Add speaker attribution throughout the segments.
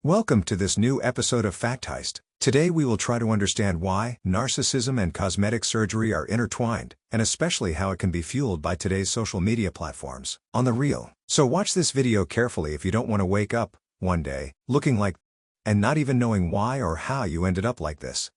Speaker 1: Welcome to this new episode of Fact Heist. Today we will try to understand why narcissism and cosmetic surgery are intertwined, and especially how it can be fueled by today's social media platforms. On the real. So watch this video carefully if you don't want to wake up, one day, looking like and not even knowing why or how you ended up like this.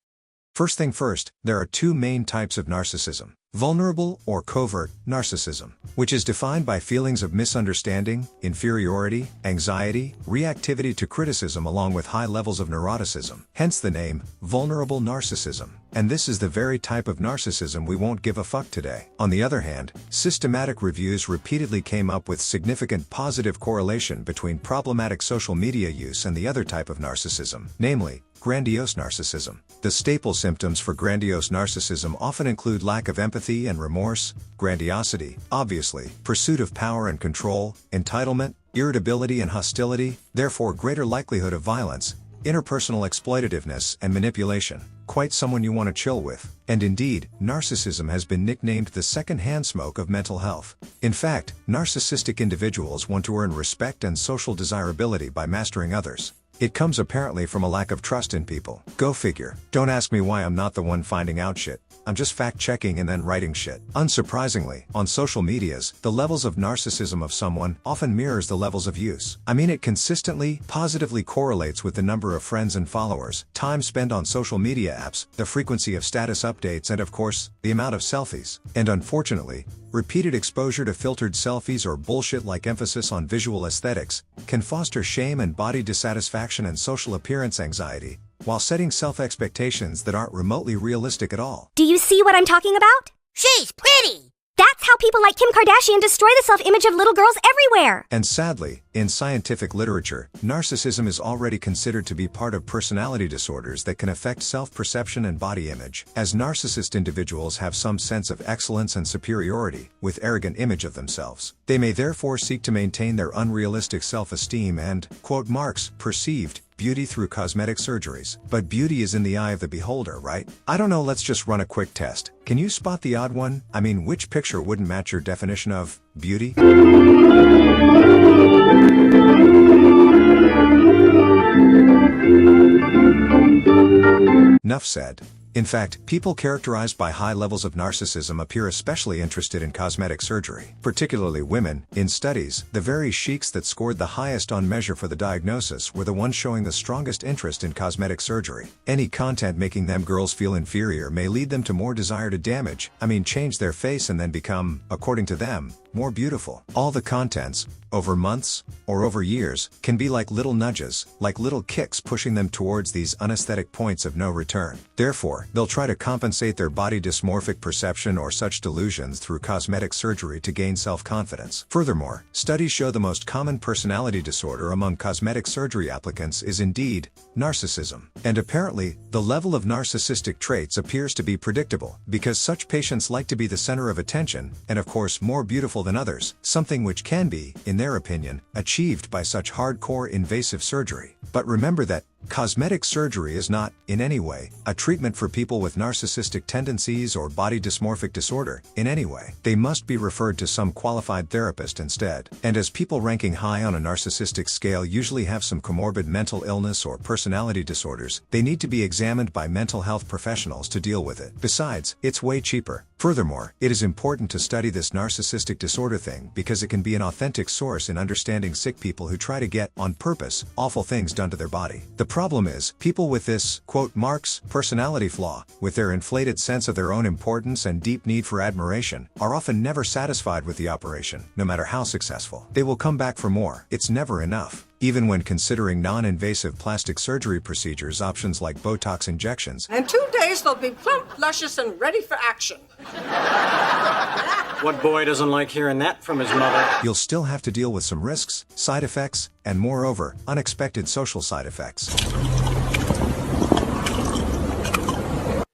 Speaker 1: First thing first, there are two main types of narcissism. Vulnerable or covert narcissism, which is defined by feelings of misunderstanding, inferiority, anxiety, reactivity to criticism along with high levels of neuroticism, hence the name, vulnerable narcissism. And this is the very type of narcissism we won't give a fuck today. On the other hand, systematic reviews repeatedly came up with significant positive correlation between problematic social media use and the other type of narcissism, namely, grandiose narcissism. The staple symptoms for grandiose narcissism often include lack of empathy and remorse, grandiosity, obviously, pursuit of power and control, entitlement, irritability and hostility, therefore greater likelihood of violence, interpersonal exploitativeness and manipulation. Quite someone you want to chill with. And indeed, narcissism has been nicknamed the second-hand smoke of mental health. In fact, narcissistic individuals want to earn respect and social desirability by mastering others. It comes apparently from a lack of trust in people. Go figure. Don't ask me why I'm not the one finding out shit. I'm just fact-checking and then writing shit. Unsurprisingly, on social medias, the levels of narcissism of someone often mirrors the levels of use. I mean, it consistently, positively correlates with the number of friends and followers, time spent on social media apps, the frequency of status updates and of course, the amount of selfies. And unfortunately, repeated exposure to filtered selfies or bullshit-like emphasis on visual aesthetics can foster shame and body dissatisfaction and social appearance anxiety, while setting self-expectations that aren't remotely realistic at all.
Speaker 2: Do you see what I'm talking about?
Speaker 3: She's pretty!
Speaker 2: That's how people like Kim Kardashian destroy the self-image of little girls everywhere!
Speaker 1: And sadly, in scientific literature, narcissism is already considered to be part of personality disorders that can affect self-perception and body image, as narcissist individuals have some sense of excellence and superiority, with arrogant image of themselves. They may therefore seek to maintain their unrealistic self-esteem and, quote marks, perceived beauty through cosmetic surgeries. But beauty is in the eye of the beholder, right? I don't know, let's just run a quick test. Can you spot the odd one? I mean, which picture wouldn't match your definition of beauty? Enough said. In fact, people characterized by high levels of narcissism appear especially interested in cosmetic surgery, particularly women. In studies, the very sheiks that scored the highest on measure for the diagnosis were the ones showing the strongest interest in cosmetic surgery. Any content making them girls feel inferior may lead them to more desire to change their face and then become, according to them, more beautiful. All the contents, over months, or over years, can be like little nudges, like little kicks pushing them towards these unesthetic points of no return. Therefore, they'll try to compensate their body dysmorphic perception or such delusions through cosmetic surgery to gain self-confidence. Furthermore, studies show the most common personality disorder among cosmetic surgery applicants is indeed narcissism. And apparently, the level of narcissistic traits appears to be predictable, because such patients like to be the center of attention, and of course more beautiful than others, something which can be, in their opinion, achieved by such hardcore invasive surgery. But remember that cosmetic surgery is not, in any way, a treatment for people with narcissistic tendencies or body dysmorphic disorder, in any way. They must be referred to some qualified therapist instead. And as people ranking high on a narcissistic scale usually have some comorbid mental illness or personality disorders, they need to be examined by mental health professionals to deal with it. Besides, it's way cheaper. Furthermore, it is important to study this narcissistic disorder thing because it can be an authentic source in understanding sick people who try to get, on purpose, awful things done to their body. The problem is, people with this, quote marks, personality flaw, with their inflated sense of their own importance and deep need for admiration, are often never satisfied with the operation, no matter how successful. They will come back for more. It's never enough. Even when considering non-invasive plastic surgery procedures, options like Botox injections.
Speaker 3: In 2 days, they'll be plump, luscious, and ready for action.
Speaker 4: What boy doesn't like hearing that from his mother?
Speaker 1: You'll still have to deal with some risks, side effects, and moreover, unexpected social side effects.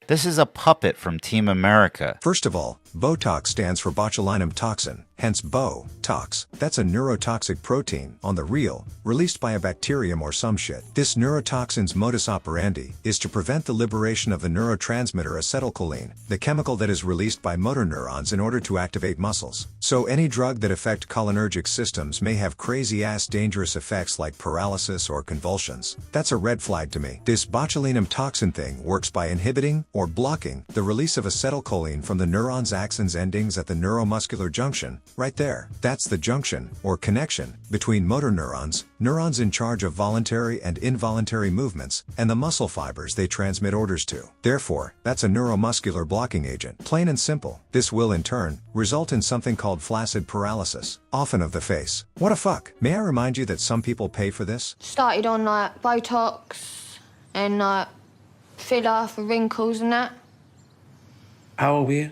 Speaker 5: This is a puppet from Team America.
Speaker 1: First of all, Botox stands for botulinum toxin, hence Botox. That's a neurotoxic protein, on the real, released by a bacterium or some shit. This neurotoxin's modus operandi is to prevent the liberation of the neurotransmitter acetylcholine, the chemical that is released by motor neurons in order to activate muscles. So any drug that affect cholinergic systems may have crazy-ass dangerous effects like paralysis or convulsions. That's a red flag to me. This botulinum toxin thing works by inhibiting, or blocking, the release of acetylcholine from the neuron's axons endings at the neuromuscular junction, right there. That's the junction, or connection, between motor neurons, neurons in charge of voluntary and involuntary movements, and the muscle fibers they transmit orders to. Therefore, that's a neuromuscular blocking agent. Plain and simple. This will, in turn, result in something called flaccid paralysis, often of the face. What a fuck? May I remind you that some people pay for this?
Speaker 5: Started on like Botox and like filler for wrinkles and that.
Speaker 6: How old were you?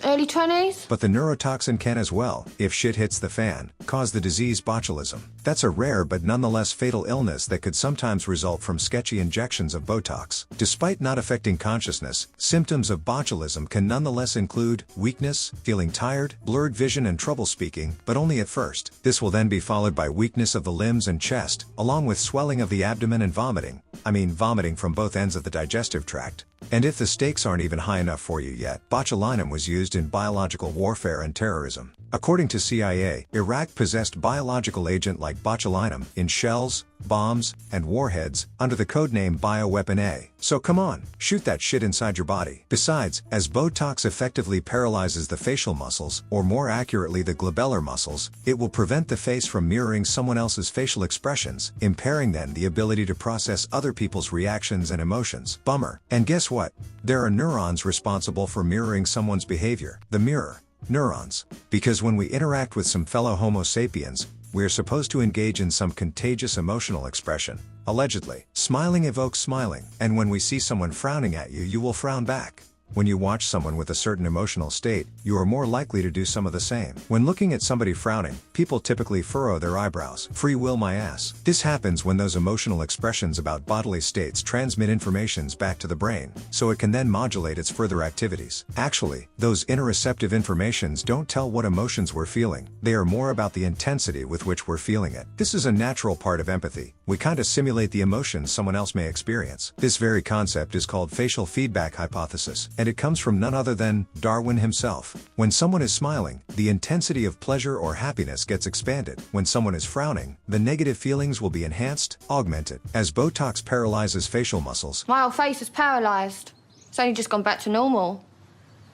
Speaker 5: Early 20s?
Speaker 1: But the neurotoxin can as well, if shit hits the fan, cause the disease botulism. That's a rare but nonetheless fatal illness that could sometimes result from sketchy injections of Botox. Despite not affecting consciousness, symptoms of botulism can nonetheless include weakness, feeling tired, blurred vision and trouble speaking, but only at first. This will then be followed by weakness of the limbs and chest, along with swelling of the abdomen and vomiting. I mean vomiting from both ends of the digestive tract. And if the stakes aren't even high enough for you yet, botulinum was used in biological warfare and terrorism. According to CIA, Iraq possessed biological agent like botulinum in shells, bombs, and warheads under the codename Bioweapon A. So come on, shoot that shit inside your body. Besides, as Botox effectively paralyzes the facial muscles, or more accurately the glabellar muscles, it will prevent the face from mirroring someone else's facial expressions, impairing then the ability to process other people's reactions and emotions. Bummer. And guess what? There are neurons responsible for mirroring someone's behavior. The mirror neurons. Because when we interact with some fellow Homo sapiens, we're supposed to engage in some contagious emotional expression. Allegedly, smiling evokes smiling, and when we see someone frowning at you, you will frown back. When you watch someone with a certain emotional state, you are more likely to do some of the same. When looking at somebody frowning, people typically furrow their eyebrows. Free will my ass. This happens when those emotional expressions about bodily states transmit informations back to the brain, so it can then modulate its further activities. Actually, those interoceptive informations don't tell what emotions we're feeling. They are more about the intensity with which we're feeling it. This is a natural part of empathy. We kind of simulate the emotions someone else may experience. This very concept is called facial feedback hypothesis, and it comes from none other than Darwin himself. When someone is smiling, the intensity of pleasure or happiness gets expanded. When someone is frowning, the negative feelings will be enhanced, augmented. As Botox paralyzes facial muscles,
Speaker 5: My whole face is paralysed. It's only just gone back to normal.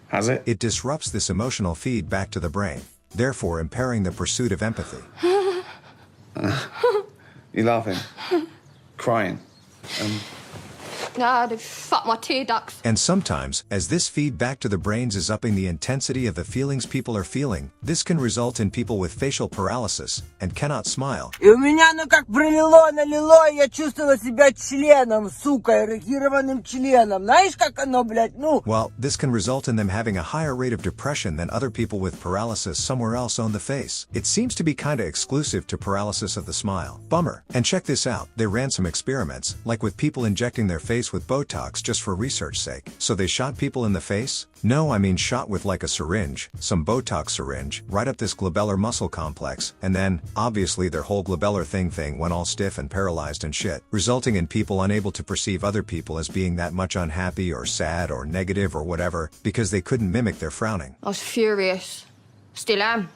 Speaker 6: Has it?
Speaker 1: it disrupts this emotional feed back to the brain, therefore impairing the pursuit of empathy.
Speaker 6: You laughing? Crying?
Speaker 5: Nah, they fucked my tear ducts.
Speaker 1: And sometimes, as this feed back to the brains is upping the intensity of the feelings people are feeling, this can result in people with facial paralysis and cannot smile.
Speaker 7: И у меня, ну как налило, я чувствовала себя членом, сука, эрегированным членом. Знаешь, как оно, блядь, ну?
Speaker 1: Well, this can result in them having a higher rate of depression than other people with paralysis somewhere else on the face. It seems to be kinda exclusive to paralysis of the smile. Bummer. And check this out, they ran some experiments, like with people injecting their face with Botox just for research sake. So they shot people in the face? No, I mean shot with like a syringe, some Botox syringe, right up this glabellar muscle complex, and then, obviously their whole glabellar thing went all stiff and paralyzed and shit, resulting in people unable to perceive other people as being that much unhappy or sad or negative or whatever, because they couldn't mimic their frowning.
Speaker 5: I was furious. Still am.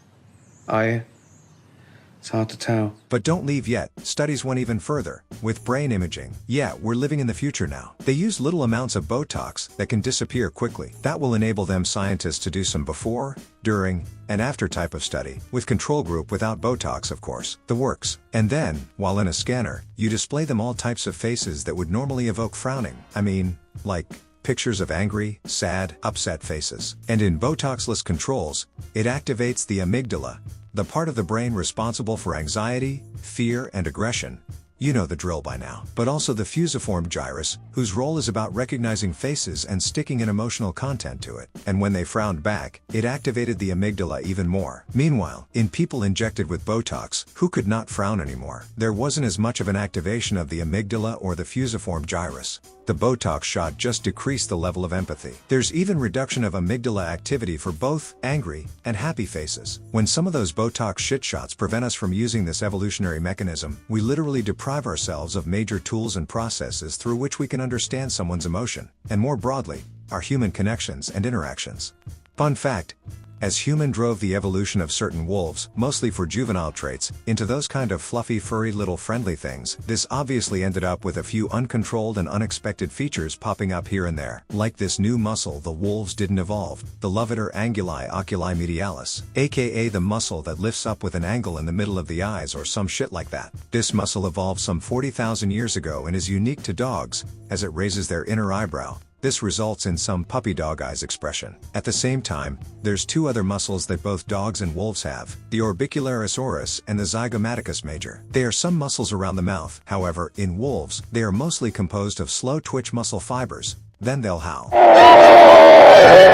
Speaker 6: It's hard to tell.
Speaker 1: But don't leave yet, studies went even further, with brain imaging. Yeah, we're living in the future now. They use little amounts of Botox that can disappear quickly. That will enable them scientists to do some before, during, and after type of study, with control group without Botox of course, the works. And then, while in a scanner, you display them all types of faces that would normally evoke frowning. I mean, like, pictures of angry, sad, upset faces. And in Botoxless controls, it activates the amygdala, the part of the brain responsible for anxiety, fear, and aggression. You know the drill by now. But also the fusiform gyrus, whose role is about recognizing faces and sticking an emotional content to it. And when they frowned back, it activated the amygdala even more. Meanwhile, in people injected with Botox, who could not frown anymore, there wasn't as much of an activation of the amygdala or the fusiform gyrus. the Botox shot just decreased the level of empathy. There's even reduction of amygdala activity for both angry and happy faces. When some of those Botox shit shots prevent us from using this evolutionary mechanism, we literally deprive ourselves of major tools and processes through which we can understand someone's emotion, and more broadly, our human connections and interactions. Fun fact: as human drove the evolution of certain wolves, mostly for juvenile traits, into those kind of fluffy furry little friendly things, this obviously ended up with a few uncontrolled and unexpected features popping up here and there. Like this new muscle the wolves didn't evolve, the levator anguli oculi medialis, aka the muscle that lifts up with an angle in the middle of the eyes or some shit like that. This muscle evolved some 40,000 years ago and is unique to dogs, as it raises their inner eyebrow. This results in some puppy dog eyes expression. At the same time, there's two other muscles that both dogs and wolves have, the orbicularis oris and the zygomaticus major. They are some muscles around the mouth. However, in wolves, they are mostly composed of slow twitch muscle fibers. Then they'll howl.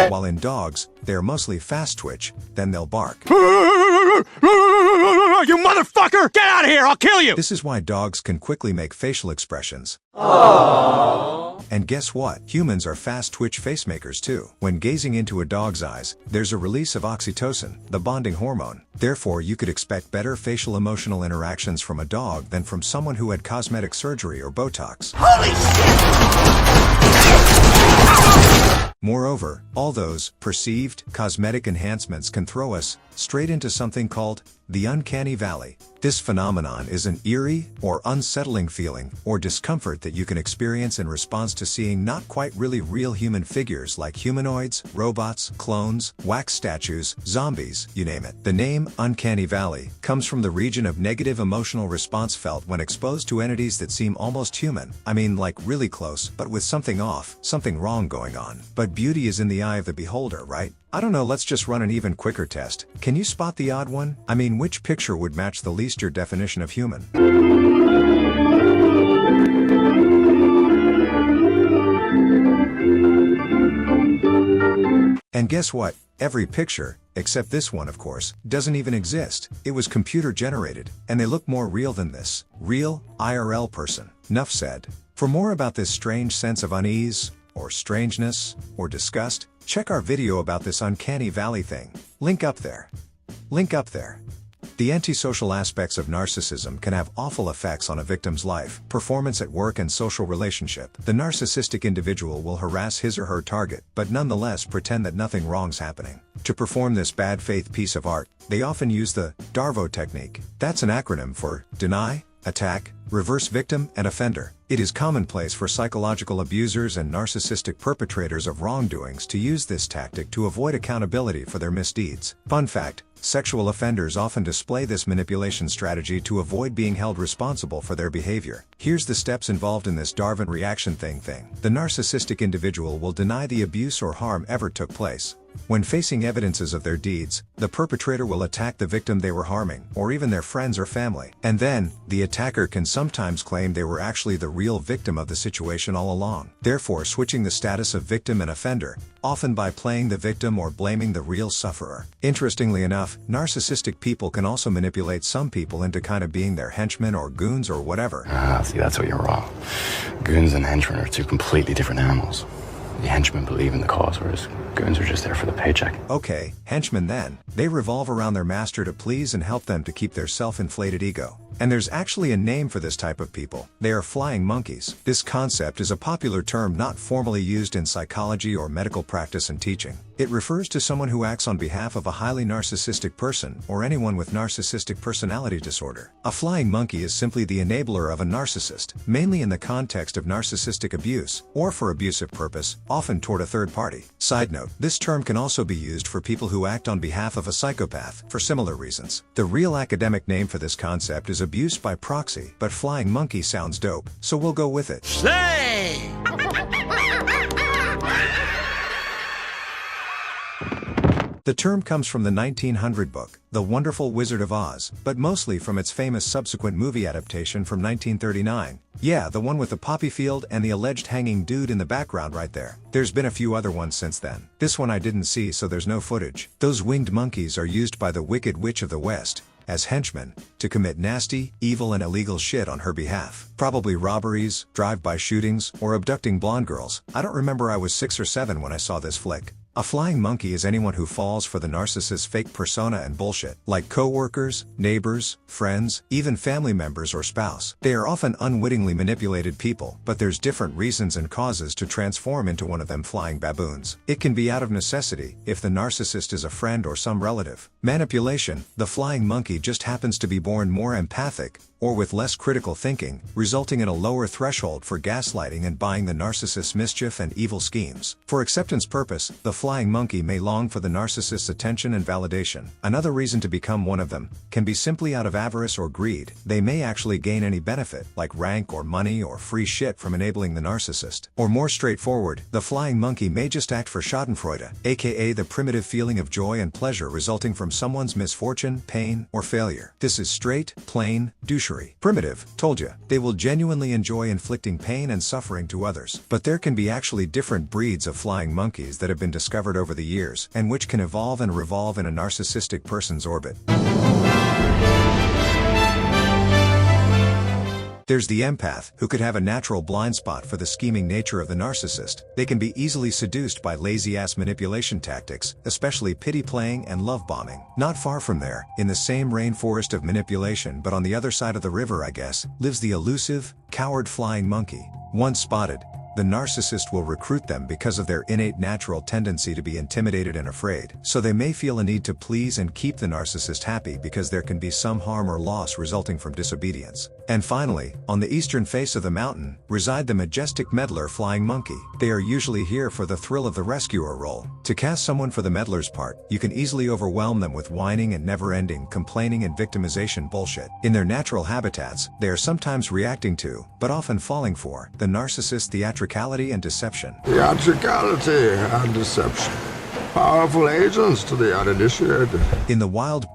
Speaker 1: While in dogs, they are mostly fast twitch, then they'll bark.
Speaker 8: You motherfucker! Get out of here! I'll kill you!
Speaker 1: This is why dogs can quickly make facial expressions. And guess what? Humans are fast twitch face makers too. When gazing into a dog's eyes, there's a release of oxytocin, the bonding hormone. Therefore, you could expect better facial emotional interactions from a dog than from someone who had cosmetic surgery or Botox.
Speaker 8: Holy shit!
Speaker 1: Moreover, all those perceived cosmetic enhancements can throw us straight into something called the uncanny valley. This phenomenon is an eerie or unsettling feeling or discomfort that you can experience in response to seeing not quite really real human figures like humanoids, robots, clones, wax statues, zombies, you name it. The name uncanny valley comes from the region of negative emotional response felt when exposed to entities that seem almost human. I mean, like really close, but with something off, something wrong going on. But beauty is in the eye of the beholder, right? I don't know, let's just run an even quicker test. Can you spot the odd one? I mean, which picture would match the least your definition of human? And guess what? Every picture, except this one of course, doesn't even exist. It was computer generated, and they look more real than this real, IRL person. Nuff said. For more about this strange sense of unease, or strangeness, or disgust, check our video about this uncanny valley thing. Link up there. Link up there. The antisocial aspects of narcissism can have awful effects on a victim's life, performance at work and social relationship. The narcissistic individual will harass his or her target, but nonetheless pretend that nothing wrong's happening. To perform this bad faith piece of art, they often use the DARVO technique. That's an acronym for deny, attack, reverse victim, and offender. It is commonplace for psychological abusers and narcissistic perpetrators of wrongdoings to use this tactic to avoid accountability for their misdeeds. Fun fact: sexual offenders often display this manipulation strategy to avoid being held responsible for their behavior. Here's the steps involved in this Darwin reaction thing. The narcissistic individual will deny the abuse or harm ever took place. When facing evidences of their deeds, the perpetrator will attack the victim they were harming, or even their friends or family. And then, the attacker can sometimes claim they were actually the real victim of the situation all along, therefore switching the status of victim and offender, often by playing the victim or blaming the real sufferer. Interestingly enough, narcissistic people can also manipulate some people into kind of being their henchmen or goons or whatever.
Speaker 9: See, that's where you're wrong. Goons and henchmen are two completely different animals. The henchmen believe in the cause, whereas goons are just there for the paycheck.
Speaker 1: Okay, henchmen then. They revolve around their master to please and help them to keep their self-inflated ego. And there's actually a name for this type of people. They are flying monkeys. This concept is a popular term not formally used in psychology or medical practice and teaching. It refers to someone who acts on behalf of a highly narcissistic person or anyone with narcissistic personality disorder. A flying monkey is simply the enabler of a narcissist, mainly in the context of narcissistic abuse, or for abusive purpose, often toward a third party. Side note, this term can also be used for people who act on behalf of a psychopath, for similar reasons. The real academic name for this concept is abuse by proxy, but flying monkey sounds dope, so we'll go with it.
Speaker 8: Slay!
Speaker 1: The term comes from the 1900 book, The Wonderful Wizard of Oz, but mostly from its famous subsequent movie adaptation from 1939. Yeah, the one with the poppy field and the alleged hanging dude in the background right there. There's been a few other ones since then. This one I didn't see, so there's no footage. Those winged monkeys are used by the Wicked Witch of the West, as henchmen, to commit nasty, evil and illegal shit on her behalf. Probably robberies, drive-by shootings, or abducting blonde girls. I don't remember, I was 6 or 7 when I saw this flick. A flying monkey is anyone who falls for the narcissist's fake persona and bullshit, like co-workers, neighbors, friends, even family members or spouse. They are often unwittingly manipulated people, but there's different reasons and causes to transform into one of them flying baboons. It can be out of necessity, if the narcissist is a friend or some relative. Manipulation, the flying monkey just happens to be born more empathic, or with less critical thinking, resulting in a lower threshold for gaslighting and buying the narcissist's mischief and evil schemes. For acceptance purpose, the flying monkey may long for the narcissist's attention and validation. Another reason to become one of them can be simply out of avarice or greed. They may actually gain any benefit, like rank or money or free shit, from enabling the narcissist. Or more straightforward, the flying monkey may just act for schadenfreude, aka the primitive feeling of joy and pleasure resulting from someone's misfortune, pain, or failure. This is straight, plain, douchery. Primitive, told ya. They will genuinely enjoy inflicting pain and suffering to others. But there can be actually different breeds of flying monkeys that have been discovered over the years, and which can evolve and revolve in a narcissistic person's orbit. There's the empath, who could have a natural blind spot for the scheming nature of the narcissist. They can be easily seduced by lazy-ass manipulation tactics, especially pity-playing and love-bombing. Not far from there, in the same rainforest of manipulation but on the other side of the river I guess, lives the elusive, coward flying monkey. Once spotted, the narcissist will recruit them because of their innate natural tendency to be intimidated and afraid. So they may feel a need to please and keep the narcissist happy because there can be some harm or loss resulting from disobedience. And finally, on the eastern face of the mountain, reside the majestic meddler flying monkey. They are usually here for the thrill of the rescuer role. To cast someone for the meddler's part, you can easily overwhelm them with whining and never-ending complaining and victimization bullshit. In their natural habitats, they are sometimes reacting to, but often falling for, the narcissist's theatricality and deception.
Speaker 10: Theatricality and deception. Powerful agents to the uninitiated.
Speaker 1: In the wild,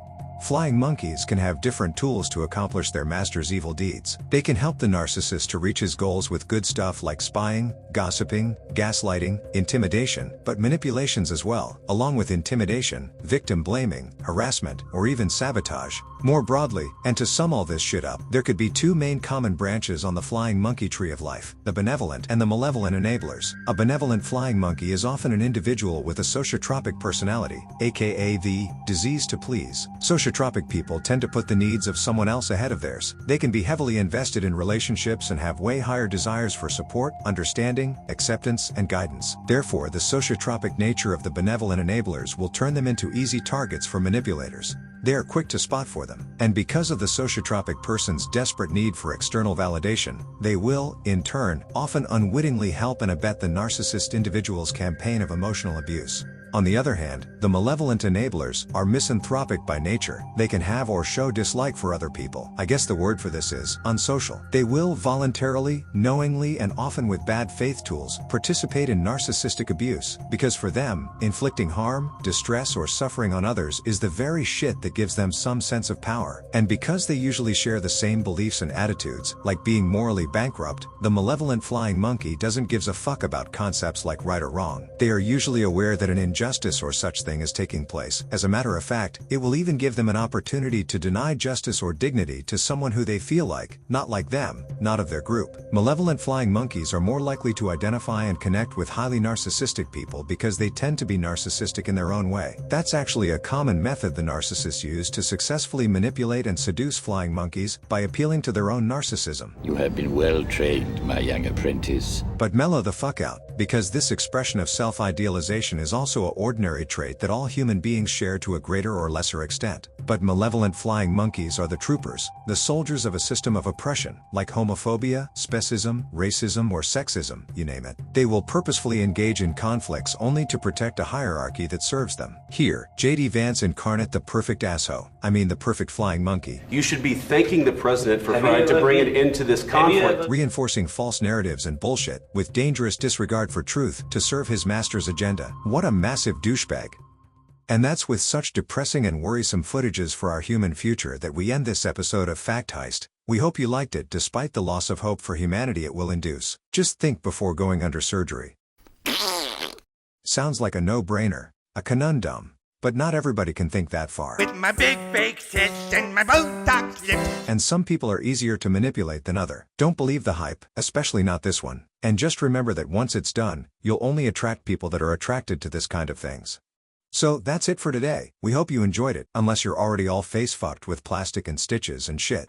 Speaker 1: flying monkeys can have different tools to accomplish their master's evil deeds. They can help the narcissist to reach his goals with good stuff like spying, gossiping, gaslighting, intimidation, but manipulations as well, along with intimidation, victim blaming, harassment, or even sabotage. More broadly, and to sum all this shit up, there could be 2 main common branches on the flying monkey tree of life: the benevolent and the malevolent enablers. A benevolent flying monkey is often an individual with a sociotropic personality, aka the disease to please. Sociotropic people tend to put the needs of someone else ahead of theirs. They can be heavily invested in relationships and have way higher desires for support, understanding, acceptance, and guidance. Therefore, the sociotropic nature of the benevolent enablers will turn them into easy targets for manipulators. They are quick to spot for them. And because of the sociotropic person's desperate need for external validation, they will, in turn, often unwittingly help and abet the narcissist individual's campaign of emotional abuse. On the other hand, the malevolent enablers are misanthropic by nature. They can have or show dislike for other people. I guess the word for this is unsocial. They will voluntarily, knowingly, and often with bad faith tools, participate in narcissistic abuse, because for them, inflicting harm, distress, or suffering on others is the very shit that gives them some sense of power. And because they usually share the same beliefs and attitudes, like being morally bankrupt, the malevolent flying monkey doesn't give a fuck about concepts like right or wrong. They are usually aware that an injustice or such thing is taking place. As a matter of fact, it will even give them an opportunity to deny justice or dignity to someone who they feel like, not like them, not of their group. Malevolent flying monkeys are more likely to identify and connect with highly narcissistic people because they tend to be narcissistic in their own way. That's actually a common method the narcissists use to successfully manipulate and seduce flying monkeys, by appealing to their own narcissism.
Speaker 11: You have been well trained, my young apprentice.
Speaker 1: But mellow the fuck out, because this expression of self-idealization is also an ordinary trait that all human beings share to a greater or lesser extent. But malevolent flying monkeys are the troopers, the soldiers of a system of oppression, like homophobia, specism, racism, or sexism, you name it. They will purposefully engage in conflicts only to protect a hierarchy that serves them. Here, J.D. Vance incarnate the perfect asshole. I mean the perfect flying monkey.
Speaker 12: You should be thanking the president for trying to bring it into this conflict.
Speaker 1: Reinforcing false narratives and bullshit, with dangerous disregard for truth, to serve his master's agenda. What a massive douchebag. And that's with such depressing and worrisome footages for our human future that we end this episode of Fact Heist. We hope you liked it despite the loss of hope for humanity it will induce. Just think before going under surgery. Sounds like a no-brainer, a conundrum. but not everybody can think that far.
Speaker 8: With my big fake tits and my Botox lips.
Speaker 1: And some people are easier to manipulate than other. Don't believe the hype, especially not this one. And just remember that once it's done, you'll only attract people that are attracted to this kind of things. So that's it for today. We hope you enjoyed it, unless you're already all face fucked with plastic and stitches and shit.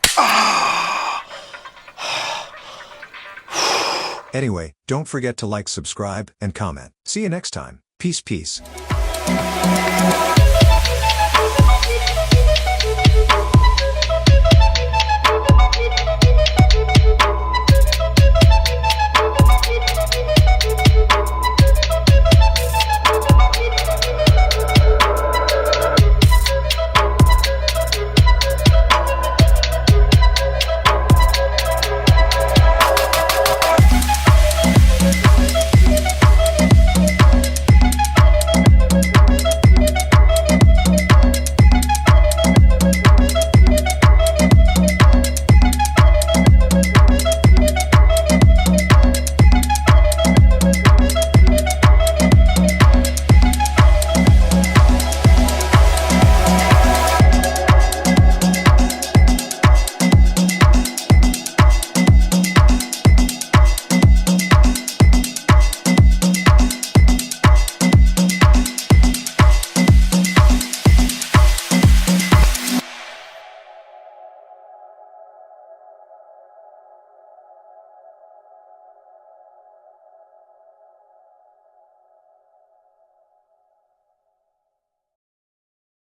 Speaker 1: Anyway, don't forget to like, subscribe, and comment. See you next time. Peace, peace.